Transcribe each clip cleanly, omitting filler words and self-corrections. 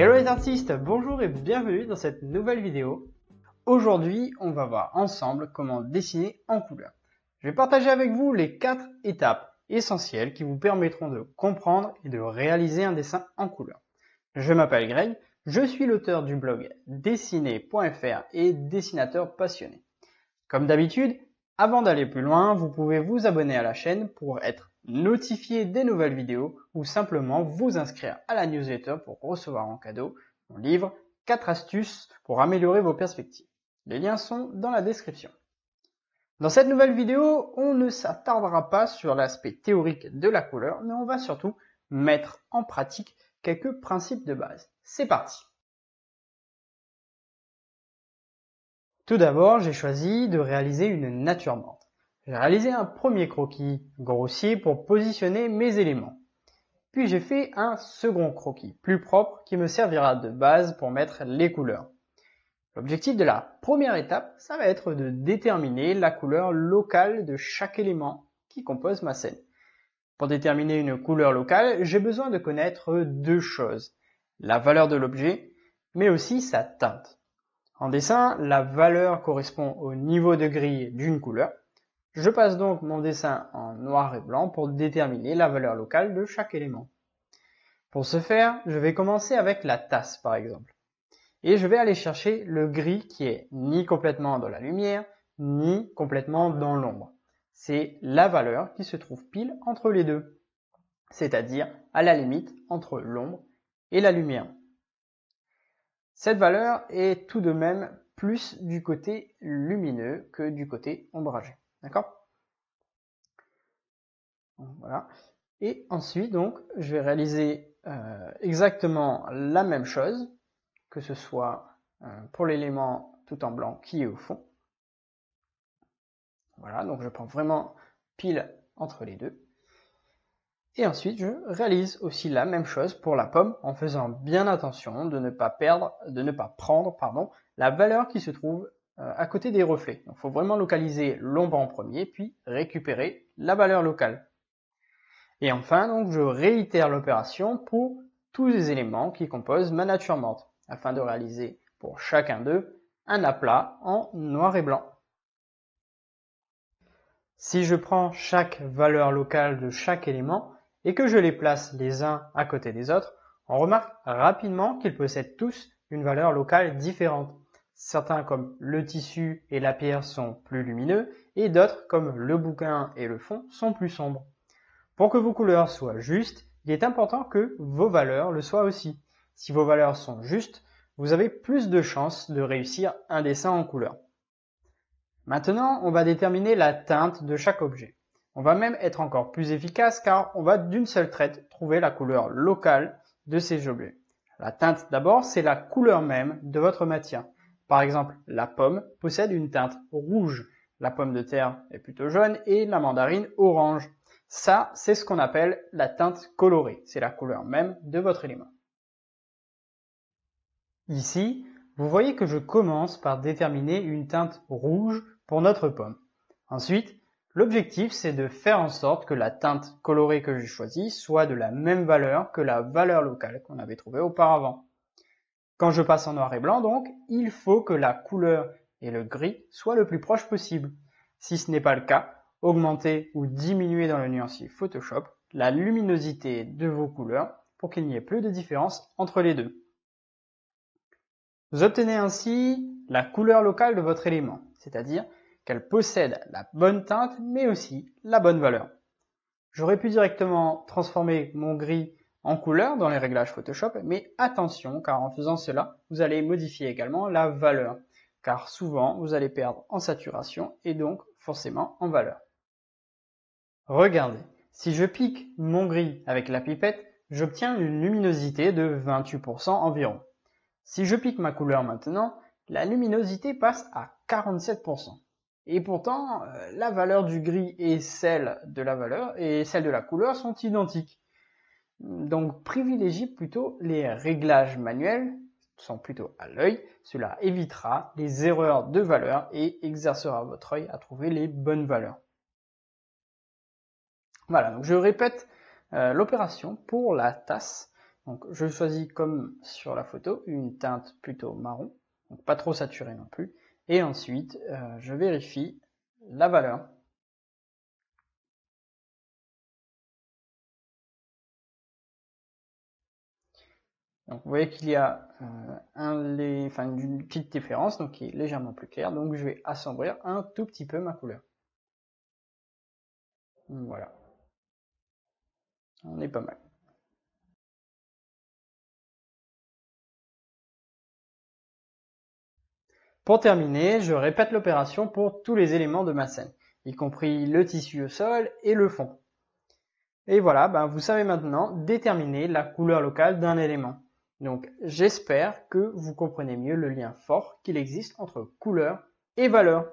Hello les artistes, bonjour et bienvenue dans cette nouvelle vidéo. Aujourd'hui, on va voir ensemble comment dessiner en couleur. Je vais partager avec vous les 4 étapes essentielles qui vous permettront de comprendre et de réaliser un dessin en couleur. Je m'appelle Greg, je suis l'auteur du blog dessiner.fr et dessinateur passionné. Comme d'habitude, avant d'aller plus loin, vous pouvez vous abonner à la chaîne pour être notifié des nouvelles vidéos ou simplement vous inscrire à la newsletter pour recevoir en cadeau mon livre 4 astuces pour améliorer vos perspectives. Les liens sont dans la description. Dans cette nouvelle vidéo, on ne s'attardera pas sur l'aspect théorique de la couleur, mais on va surtout mettre en pratique quelques principes de base. C'est parti! Tout d'abord, j'ai choisi de réaliser une nature morte. J'ai réalisé un premier croquis grossier pour positionner mes éléments. Puis j'ai fait un second croquis plus propre qui me servira de base pour mettre les couleurs. L'objectif de la première étape, ça va être de déterminer la couleur locale de chaque élément qui compose ma scène. Pour déterminer une couleur locale, j'ai besoin de connaître deux choses. La valeur de l'objet, mais aussi sa teinte. En dessin, la valeur correspond au niveau de gris d'une couleur. Je passe donc mon dessin en noir et blanc pour déterminer la valeur locale de chaque élément. Pour ce faire, je vais commencer avec la tasse par exemple. Et je vais aller chercher le gris qui est ni complètement dans la lumière, ni complètement dans l'ombre. C'est la valeur qui se trouve pile entre les deux, c'est-à-dire à la limite entre l'ombre et la lumière. Cette valeur est tout de même plus du côté lumineux que du côté ombragé. D'accord ? Voilà. Et ensuite, donc, je vais réaliser exactement la même chose, que ce soit pour l'élément tout en blanc qui est au fond. Voilà, donc je prends vraiment pile entre les deux. Et ensuite, je réalise aussi la même chose pour la pomme en faisant bien attention de ne pas prendre la valeur qui se trouve à côté des reflets. Il faut vraiment localiser l'ombre en premier, puis récupérer la valeur locale. Et enfin, donc, je réitère l'opération pour tous les éléments qui composent ma nature morte, afin de réaliser pour chacun d'eux un aplat en noir et blanc. Si je prends chaque valeur locale de chaque élément, et que je les place les uns à côté des autres, on remarque rapidement qu'ils possèdent tous une valeur locale différente. Certains comme le tissu et la pierre sont plus lumineux et d'autres comme le bouquin et le fond sont plus sombres. Pour que vos couleurs soient justes, il est important que vos valeurs le soient aussi. Si vos valeurs sont justes, vous avez plus de chances de réussir un dessin en couleur. Maintenant, on va déterminer la teinte de chaque objet. On va même être encore plus efficace car on va d'une seule traite trouver la couleur locale de ces objets. La teinte d'abord, c'est la couleur même de votre matière. Par exemple, la pomme possède une teinte rouge, la pomme de terre est plutôt jaune et la mandarine orange. Ça, c'est ce qu'on appelle la teinte colorée, c'est la couleur même de votre élément. Ici, vous voyez que je commence par déterminer une teinte rouge pour notre pomme. Ensuite, l'objectif, c'est de faire en sorte que la teinte colorée que j'ai choisie soit de la même valeur que la valeur locale qu'on avait trouvée auparavant. Quand je passe en noir et blanc, donc, il faut que la couleur et le gris soient le plus proche possible. Si ce n'est pas le cas, augmentez ou diminuez dans le nuancier Photoshop la luminosité de vos couleurs pour qu'il n'y ait plus de différence entre les deux. Vous obtenez ainsi la couleur locale de votre élément, c'est-à-dire qu'elle possède la bonne teinte mais aussi la bonne valeur. J'aurais pu directement transformer mon gris en couleur dans les réglages Photoshop, mais attention car en faisant cela, vous allez modifier également la valeur, car souvent vous allez perdre en saturation et donc forcément en valeur. Regardez, si je pique mon gris avec la pipette, j'obtiens une luminosité de 28% environ. Si je pique ma couleur maintenant, la luminosité passe à 47%. Et pourtant, la valeur du gris et celle de la couleur sont identiques. Donc privilégiez plutôt les réglages manuels, sont plutôt à l'œil. Cela évitera les erreurs de valeur et exercera votre œil à trouver les bonnes valeurs. Voilà, donc je répète l'opération pour la tasse. Donc je choisis comme sur la photo une teinte plutôt marron, donc pas trop saturée non plus. Et ensuite, je vérifie la valeur. Donc vous voyez qu'il y a une petite différence, donc qui est légèrement plus claire. Donc je vais assombrir un tout petit peu ma couleur. Voilà, on est pas mal. Pour terminer, je répète l'opération pour tous les éléments de ma scène, y compris le tissu au sol et le fond. Et voilà, vous savez maintenant déterminer la couleur locale d'un élément. Donc j'espère que vous comprenez mieux le lien fort qu'il existe entre couleur et valeur.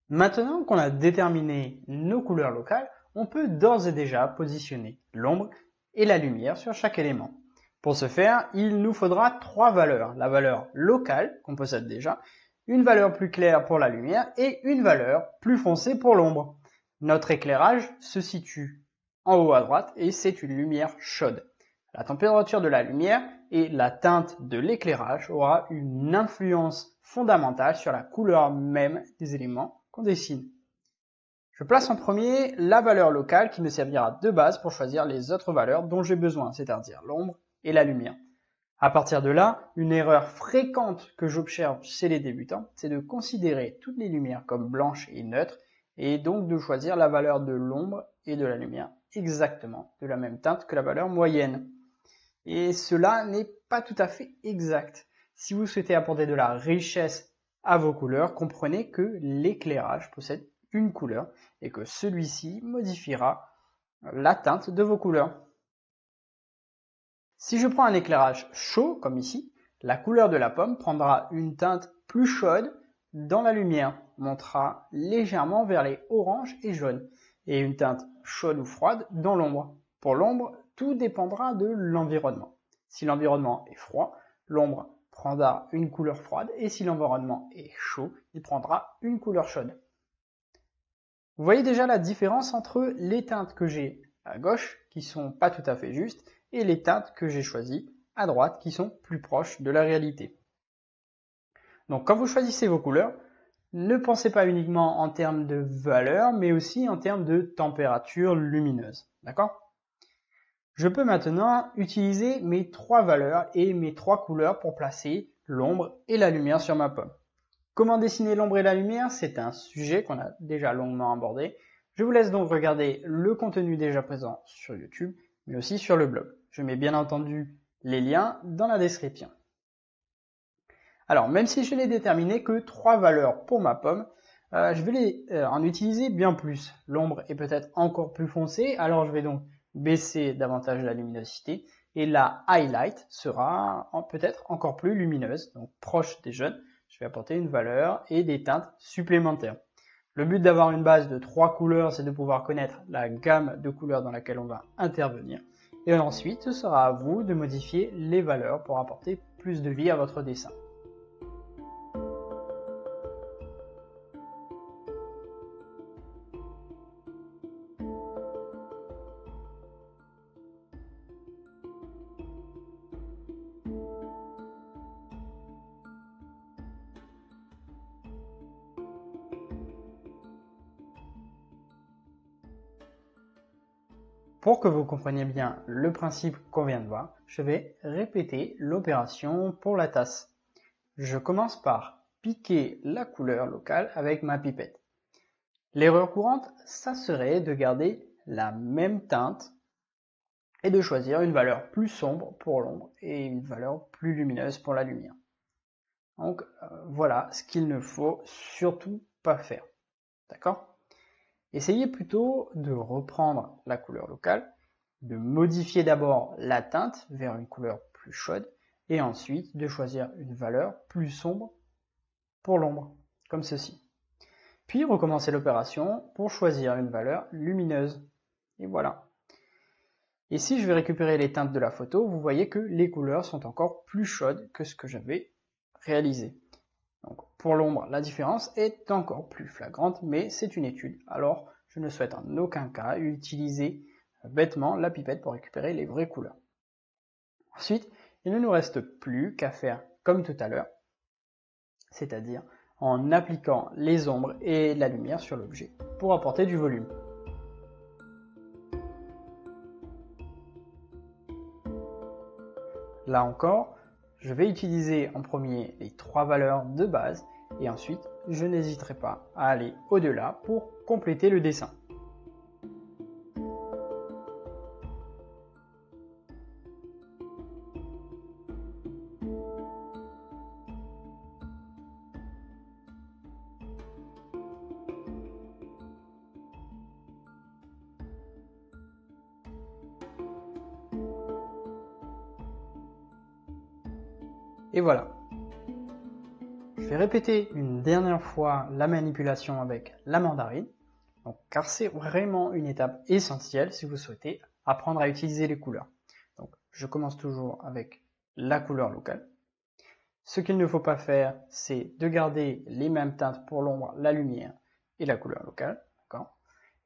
Maintenant qu'on a déterminé nos couleurs locales, on peut d'ores et déjà positionner l'ombre et la lumière sur chaque élément. Pour ce faire, il nous faudra trois valeurs. La valeur locale, qu'on possède déjà, une valeur plus claire pour la lumière et une valeur plus foncée pour l'ombre. Notre éclairage se situe en haut à droite et c'est une lumière chaude. La température de la lumière et la teinte de l'éclairage aura une influence fondamentale sur la couleur même des éléments qu'on dessine. Je place en premier la valeur locale qui me servira de base pour choisir les autres valeurs dont j'ai besoin, c'est-à-dire l'ombre et la lumière. À partir de là, une erreur fréquente que j'observe chez les débutants, c'est de considérer toutes les lumières comme blanches et neutres, et donc de choisir la valeur de l'ombre et de la lumière exactement de la même teinte que la valeur moyenne. Et cela n'est pas tout à fait exact. Si vous souhaitez apporter de la richesse à vos couleurs, comprenez que l'éclairage possède une couleur et que celui-ci modifiera la teinte de vos couleurs. Si je prends un éclairage chaud, comme ici, la couleur de la pomme prendra une teinte plus chaude dans la lumière, montera légèrement vers les oranges et jaunes, et une teinte chaude ou froide dans l'ombre. Pour l'ombre, tout dépendra de l'environnement. Si l'environnement est froid, l'ombre prendra une couleur froide, et si l'environnement est chaud, il prendra une couleur chaude. Vous voyez déjà la différence entre les teintes que j'ai à gauche, qui sont pas tout à fait justes, et les teintes que j'ai choisies à droite, qui sont plus proches de la réalité. Donc quand vous choisissez vos couleurs, ne pensez pas uniquement en termes de valeur, mais aussi en termes de température lumineuse. D'accord ? Je peux maintenant utiliser mes trois valeurs et mes trois couleurs pour placer l'ombre et la lumière sur ma pomme. Comment dessiner l'ombre et la lumière? C'est un sujet qu'on a déjà longuement abordé. Je vous laisse donc regarder le contenu déjà présent sur YouTube, mais aussi sur le blog. Je mets bien entendu les liens dans la description. Alors, même si je n'ai déterminé que trois valeurs pour ma pomme, je vais en utiliser bien plus. L'ombre est peut-être encore plus foncée, alors je vais donc baisser davantage la luminosité et la highlight sera peut-être encore plus lumineuse, donc proche des jaunes. Je vais apporter une valeur et des teintes supplémentaires. Le but d'avoir une base de trois couleurs, c'est de pouvoir connaître la gamme de couleurs dans laquelle on va intervenir. Et ensuite, ce sera à vous de modifier les valeurs pour apporter plus de vie à votre dessin. Pour que vous compreniez bien le principe qu'on vient de voir, je vais répéter l'opération pour la tasse. Je commence par piquer la couleur locale avec ma pipette. L'erreur courante, ça serait de garder la même teinte et de choisir une valeur plus sombre pour l'ombre et une valeur plus lumineuse pour la lumière. Donc voilà ce qu'il ne faut surtout pas faire. D'accord ? Essayez plutôt de reprendre la couleur locale, de modifier d'abord la teinte vers une couleur plus chaude et ensuite de choisir une valeur plus sombre pour l'ombre, comme ceci. Puis recommencer l'opération pour choisir une valeur lumineuse. Et voilà. Et si je vais récupérer les teintes de la photo, vous voyez que les couleurs sont encore plus chaudes que ce que j'avais réalisé. Donc pour l'ombre, la différence est encore plus flagrante, mais c'est une étude. Alors je ne souhaite en aucun cas utiliser bêtement la pipette pour récupérer les vraies couleurs. Ensuite, il ne nous reste plus qu'à faire comme tout à l'heure, c'est-à-dire en appliquant les ombres et la lumière sur l'objet pour apporter du volume. Là encore, je vais utiliser en premier les 3 valeurs de base et ensuite je n'hésiterai pas à aller au-delà pour compléter le dessin. Et voilà. Je vais répéter une dernière fois la manipulation avec la mandarine, car c'est vraiment une étape essentielle si vous souhaitez apprendre à utiliser les couleurs. Donc, je commence toujours avec la couleur locale. Ce qu'il ne faut pas faire, c'est de garder les mêmes teintes pour l'ombre, la lumière et la couleur locale.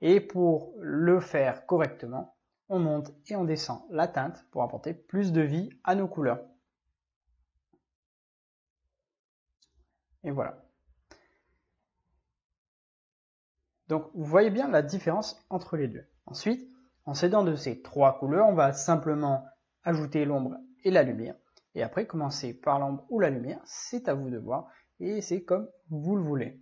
Et pour le faire correctement, on monte et on descend la teinte pour apporter plus de vie à nos couleurs. Et voilà. Donc vous voyez bien la différence entre les deux. Ensuite, en s'aidant de ces 3 couleurs, on va simplement ajouter l'ombre et la lumière. Et après, commencer par l'ombre ou la lumière, c'est à vous de voir. Et c'est comme vous le voulez.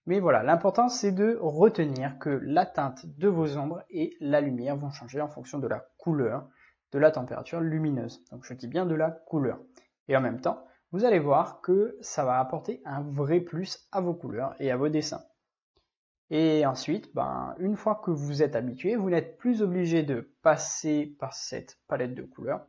Mais voilà, l'important c'est de retenir que la teinte de vos ombres et la lumière vont changer en fonction de la couleur, de la température lumineuse. Donc je dis bien de la couleur. Et en même temps, vous allez voir que ça va apporter un vrai plus à vos couleurs et à vos dessins. Et ensuite, une fois que vous êtes habitué, vous n'êtes plus obligé de passer par cette palette de couleurs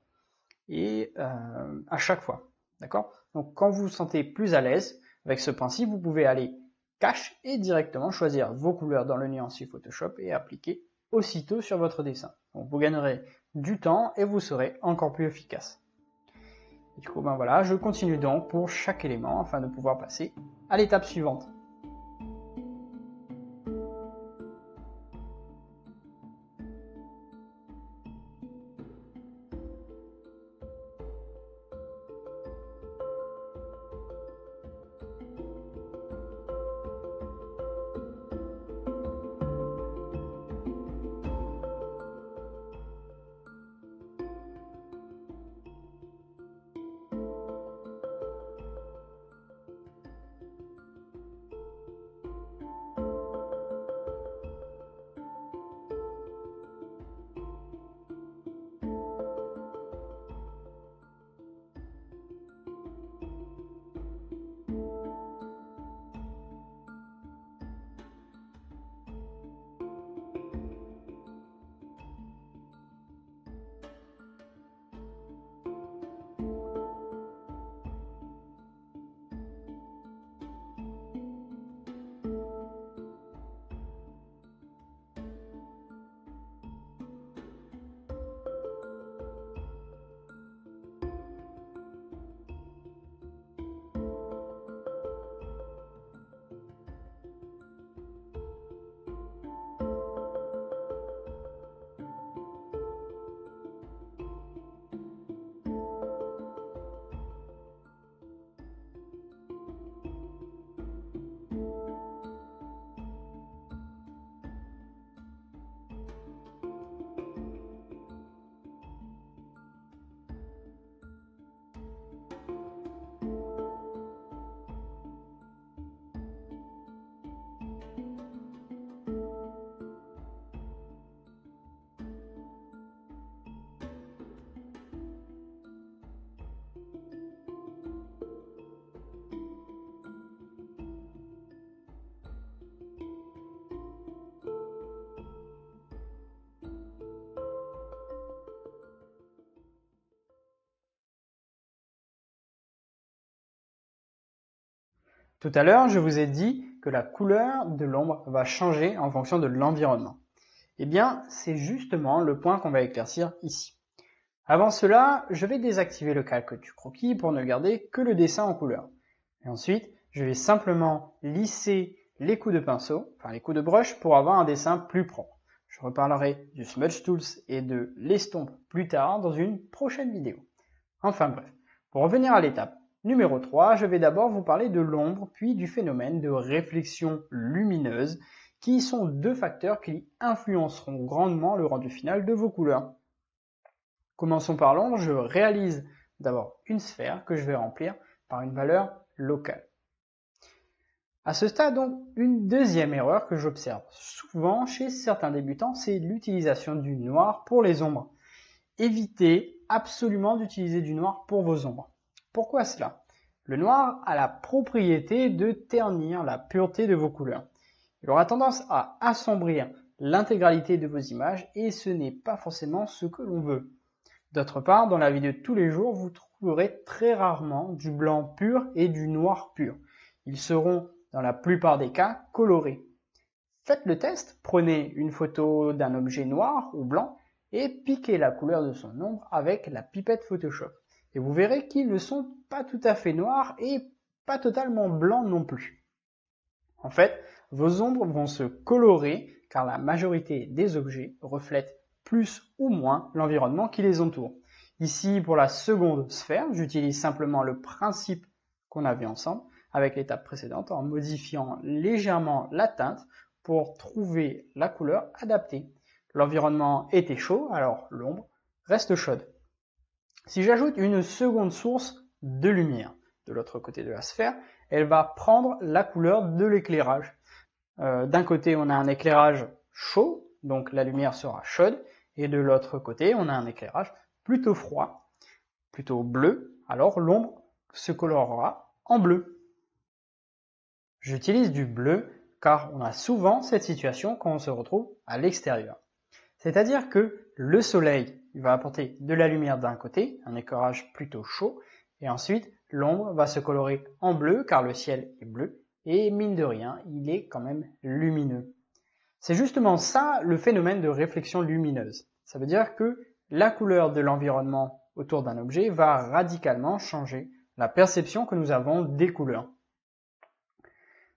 et à chaque fois. D'accord? Donc quand vous vous sentez plus à l'aise avec ce principe, vous pouvez aller cache et directement choisir vos couleurs dans le nuancier Photoshop et appliquer aussitôt sur votre dessin. Donc vous gagnerez du temps et vous serez encore plus efficace. Et du coup, voilà, je continue donc pour chaque élément afin de pouvoir passer à l'étape suivante. Tout à l'heure, je vous ai dit que la couleur de l'ombre va changer en fonction de l'environnement. Eh bien, c'est justement le point qu'on va éclaircir ici. Avant cela, je vais désactiver le calque du croquis pour ne garder que le dessin en couleur. Et ensuite, je vais simplement lisser les coups de pinceau, enfin les coups de brush pour avoir un dessin plus propre. Je reparlerai du Smudge Tools et de l'estompe plus tard dans une prochaine vidéo. Enfin bref, pour revenir à l'étape numéro 3, je vais d'abord vous parler de l'ombre puis du phénomène de réflexion lumineuse qui sont deux facteurs qui influenceront grandement le rendu final de vos couleurs. Commençons par l'ombre, je réalise d'abord une sphère que je vais remplir par une valeur locale. À ce stade, donc, une deuxième erreur que j'observe souvent chez certains débutants, c'est l'utilisation du noir pour les ombres. Évitez absolument d'utiliser du noir pour vos ombres. Pourquoi cela? Le noir a la propriété de ternir la pureté de vos couleurs. Il aura tendance à assombrir l'intégralité de vos images et ce n'est pas forcément ce que l'on veut. D'autre part, dans la vie de tous les jours, vous trouverez très rarement du blanc pur et du noir pur. Ils seront, dans la plupart des cas, colorés. Faites le test, prenez une photo d'un objet noir ou blanc et piquez la couleur de son ombre avec la pipette Photoshop. Et vous verrez qu'ils ne sont pas tout à fait noirs et pas totalement blancs non plus. En fait, vos ombres vont se colorer car la majorité des objets reflètent plus ou moins l'environnement qui les entoure. Ici, pour la seconde sphère, j'utilise simplement le principe qu'on a vu ensemble avec l'étape précédente en modifiant légèrement la teinte pour trouver la couleur adaptée. L'environnement était chaud, alors l'ombre reste chaude. Si j'ajoute une seconde source de lumière de l'autre côté de la sphère, elle va prendre la couleur de l'éclairage. D'un côté, on a un éclairage chaud, donc la lumière sera chaude, et de l'autre côté, on a un éclairage plutôt froid, plutôt bleu, alors l'ombre se colorera en bleu. J'utilise du bleu car on a souvent cette situation quand on se retrouve à l'extérieur. C'est-à-dire que le soleil va apporter de la lumière d'un côté, un éclairage plutôt chaud, et ensuite l'ombre va se colorer en bleu car le ciel est bleu, et mine de rien, il est quand même lumineux. C'est justement ça le phénomène de réflexion lumineuse. Ça veut dire que la couleur de l'environnement autour d'un objet va radicalement changer la perception que nous avons des couleurs.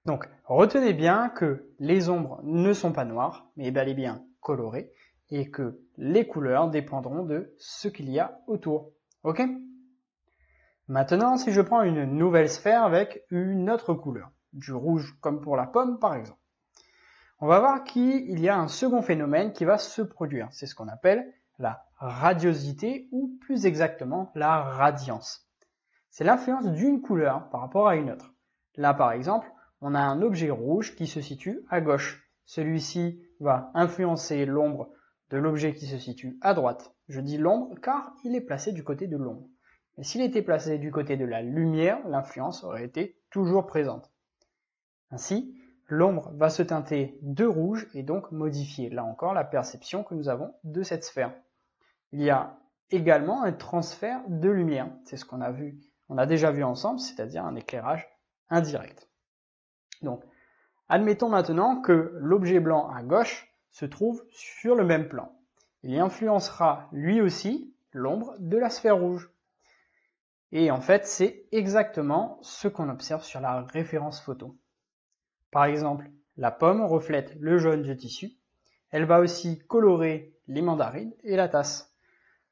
Donc, retenez bien que les ombres ne sont pas noires, mais bel et bien colorées, et que les couleurs dépendront de ce qu'il y a autour. Ok? Maintenant, si je prends une nouvelle sphère avec une autre couleur, du rouge comme pour la pomme par exemple, on va voir qu'il y a un second phénomène qui va se produire. C'est ce qu'on appelle la radiosité ou plus exactement la radiance. C'est l'influence d'une couleur par rapport à une autre. Là par exemple, on a un objet rouge qui se situe à gauche. Celui-ci va influencer l'ombre de l'objet qui se situe à droite. Je dis l'ombre car il est placé du côté de l'ombre. Mais s'il était placé du côté de la lumière, l'influence aurait été toujours présente. Ainsi, l'ombre va se teinter de rouge et donc modifier, là encore, la perception que nous avons de cette sphère. Il y a également un transfert de lumière. C'est ce qu'on a déjà vu ensemble, c'est-à-dire un éclairage indirect. Donc, admettons maintenant que l'objet blanc à gauche se trouve sur le même plan. Il influencera lui aussi l'ombre de la sphère rouge. Et en fait, c'est exactement ce qu'on observe sur la référence photo. Par exemple, la pomme reflète le jaune du tissu. Elle va aussi colorer les mandarines et la tasse.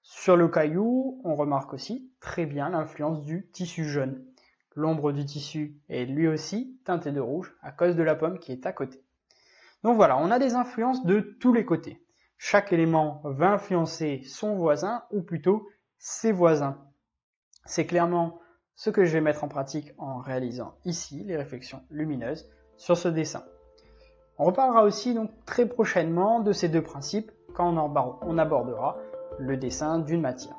Sur le caillou, on remarque aussi très bien l'influence du tissu jaune. L'ombre du tissu est lui aussi teinté de rouge à cause de la pomme qui est à côté. Donc voilà, on a des influences de tous les côtés. Chaque élément va influencer son voisin ou plutôt ses voisins. C'est clairement ce que je vais mettre en pratique en réalisant ici les réflexions lumineuses sur ce dessin. On reparlera aussi donc très prochainement de ces deux principes quand on abordera le dessin d'une matière.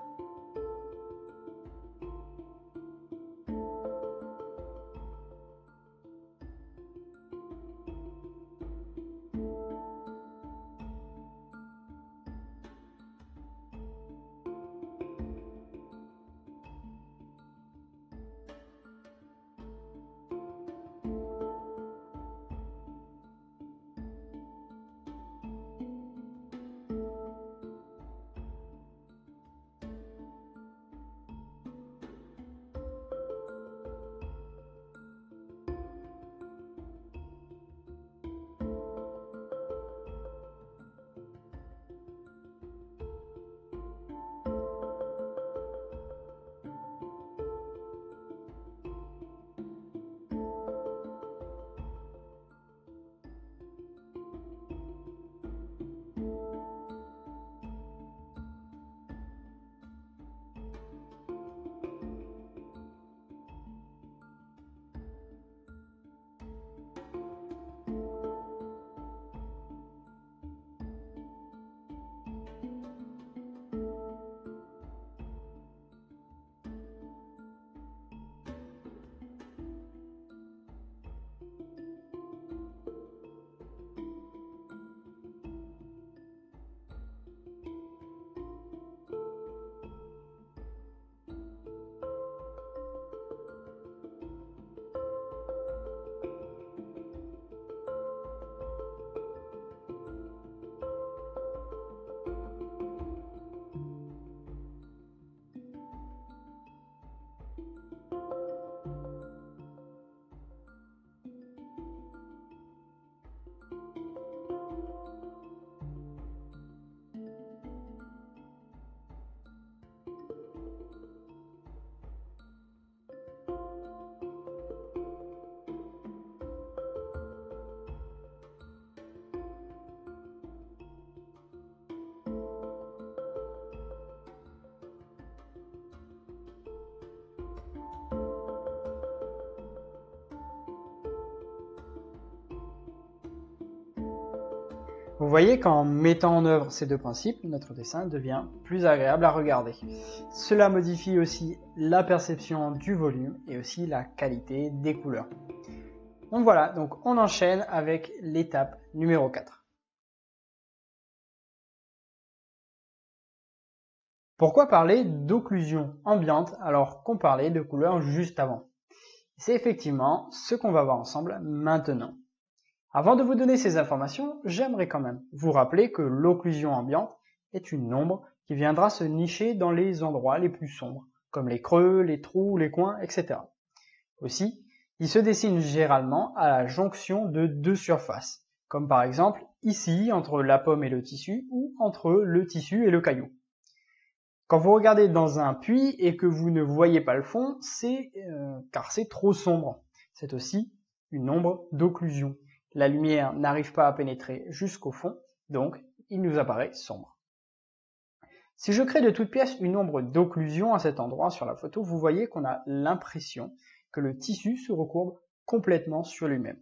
Vous voyez qu'en mettant en œuvre ces deux principes, notre dessin devient plus agréable à regarder. Cela modifie aussi la perception du volume et aussi la qualité des couleurs. Donc voilà, donc on enchaîne avec l'étape numéro 4. Pourquoi parler d'occlusion ambiante alors qu'on parlait de couleurs juste avant? C'est effectivement ce qu'on va voir ensemble maintenant. Avant de vous donner ces informations, j'aimerais quand même vous rappeler que l'occlusion ambiante est une ombre qui viendra se nicher dans les endroits les plus sombres, comme les creux, les trous, les coins, etc. Aussi, il se dessine généralement à la jonction de deux surfaces, comme par exemple ici entre la pomme et le tissu ou entre le tissu et le caillou. Quand vous regardez dans un puits et que vous ne voyez pas le fond, c'est car c'est trop sombre. C'est aussi une ombre d'occlusion. La lumière n'arrive pas à pénétrer jusqu'au fond, donc il nous apparaît sombre. Si je crée de toute pièce une ombre d'occlusion à cet endroit sur la photo, vous voyez qu'on a l'impression que le tissu se recourbe complètement sur lui-même.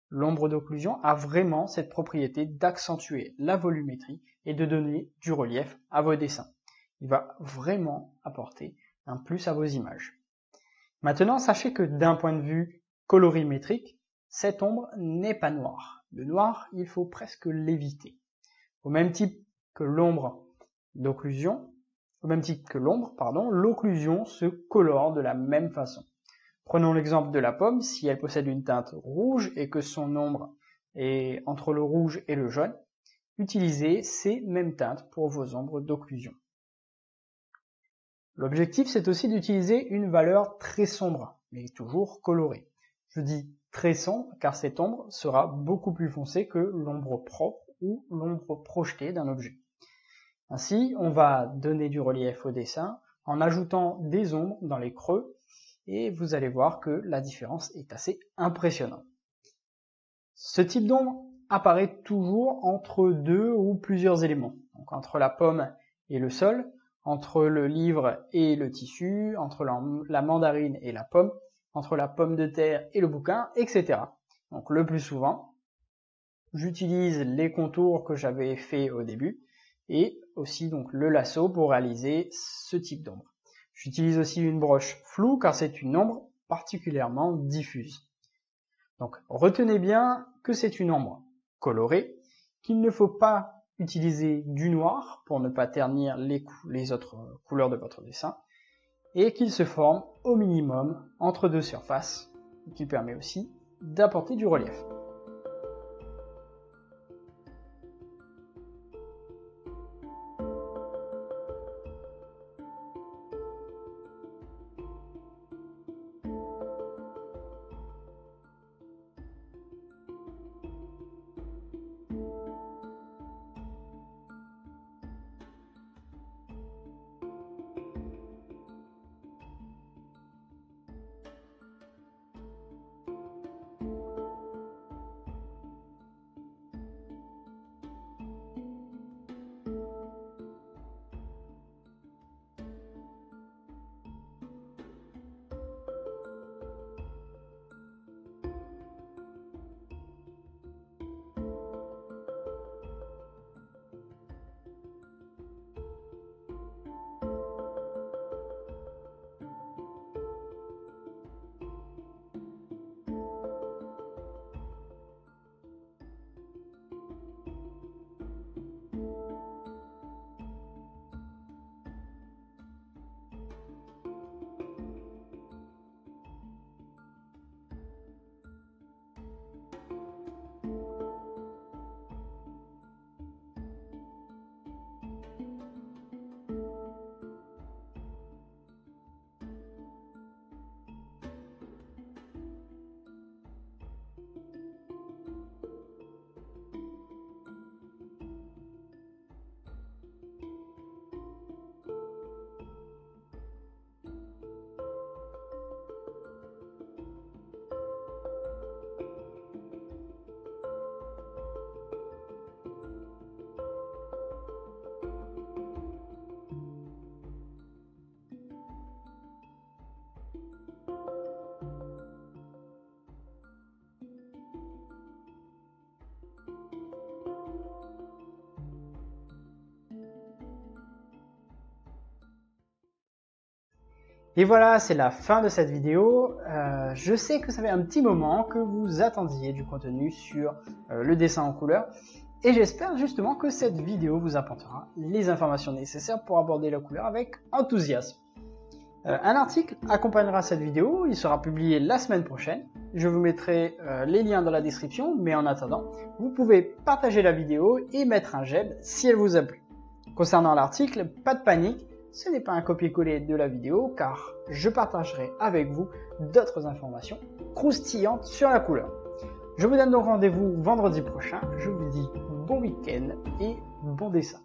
L'ombre d'occlusion a vraiment cette propriété d'accentuer la volumétrie et de donner du relief à vos dessins. Il va vraiment apporter un plus à vos images. Maintenant, sachez que d'un point de vue colorimétrique, cette ombre n'est pas noire. Le noir, il faut presque l'éviter. Au même type que l'ombre d'occlusion, l'occlusion se colore de la même façon. Prenons l'exemple de la pomme, si elle possède une teinte rouge et que son ombre est entre le rouge et le jaune, utilisez ces mêmes teintes pour vos ombres d'occlusion. L'objectif, c'est aussi d'utiliser une valeur très sombre, mais toujours colorée. Je dis très sombre car cette ombre sera beaucoup plus foncée que l'ombre propre ou l'ombre projetée d'un objet. Ainsi, on va donner du relief au dessin en ajoutant des ombres dans les creux et vous allez voir que la différence est assez impressionnante. Ce type d'ombre apparaît toujours entre deux ou plusieurs éléments, donc entre la pomme et le sol, entre le livre et le tissu, entre la mandarine et la pomme, entre la pomme de terre et le bouquin, etc. Donc le plus souvent, j'utilise les contours que j'avais fait au début et aussi donc le lasso pour réaliser ce type d'ombre. J'utilise aussi une broche floue car c'est une ombre particulièrement diffuse. Donc retenez bien que c'est une ombre colorée, qu'il ne faut pas utiliser du noir pour ne pas ternir les autres couleurs de votre dessin, et qu'il se forme au minimum entre deux surfaces, qui permet aussi d'apporter du relief. Et voilà, c'est la fin de cette vidéo. Je sais que ça fait un petit moment que vous attendiez du contenu sur le dessin en couleur. Et j'espère justement que cette vidéo vous apportera les informations nécessaires pour aborder la couleur avec enthousiasme. Un article accompagnera cette vidéo, il sera publié la semaine prochaine. Je vous mettrai les liens dans la description, mais en attendant, vous pouvez partager la vidéo et mettre un j'aime si elle vous a plu. Concernant l'article, pas de panique, ce n'est pas un copier-coller de la vidéo car je partagerai avec vous d'autres informations croustillantes sur la couleur. Je vous donne donc rendez-vous vendredi prochain, je vous dis bon week-end et bon dessin.